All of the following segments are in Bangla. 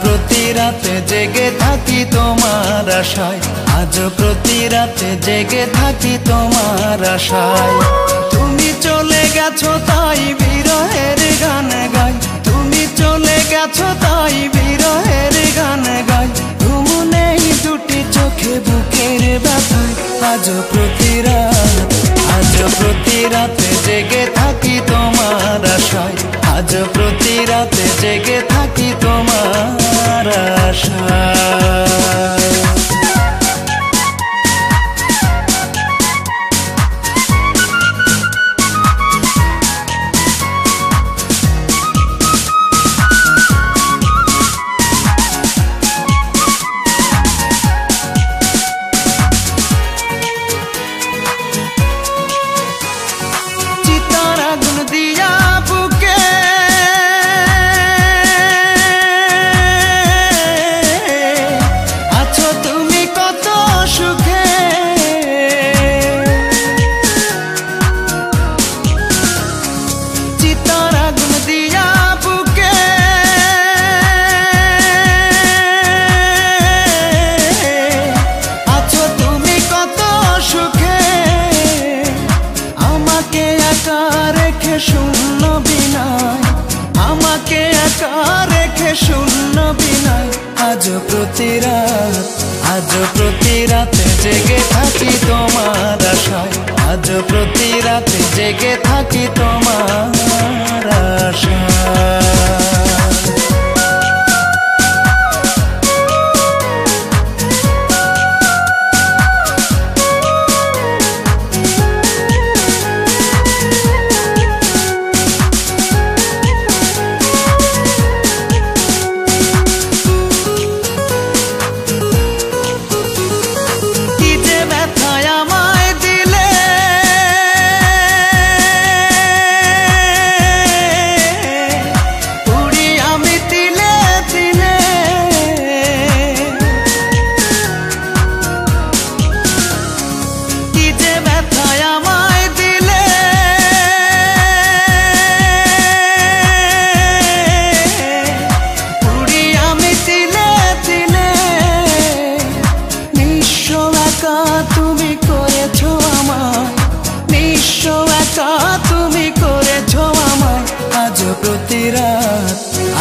প্রতি রাতে জেগে থাকি তোমার আশায়, আজ প্রতি রাতে জেগে থাকি তোমার আশায়। তুমি চলে গেছো তাই বিরহের গান গাই, তুমি চলে গেছো তাই বিরহের গান গাই। ঘুম নেই দুটি চোখে বুকের ব্যথায়, আজ প্রতি রাতে জেগে থাকি তোমার আশায়, আজ প্রতি রাতে জেগে থাকি তোমার আশায়। শূন্য বিনায় আমাকে একা রেখে শূন্য বিনায়, আজ প্রতি রাতে জেগে থাকি তোমার আশায়, আজ প্রতি রাতে জেগে থাকি তোমার আশায়।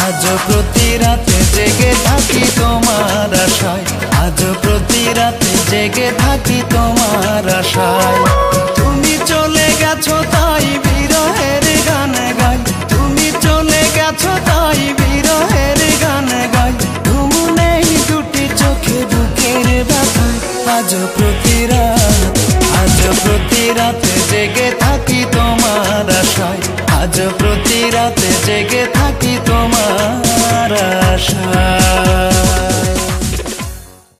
আজ প্রতি রাতে জেগে থাকি তোমার আশায়, আজ প্রতি রাতে জেগে থাকি তোমার আশায়। তুমি চলে গেছো তাই বিরহের গান গাই, তুমি চলে গেছো তাই বিরহের গান গাই। ঘুম নেই দুটি চোখে বুকের ব্যথায়, আজ প্রতি রাতে জেগে থাকি তোমার আশায়, আজ প্রতি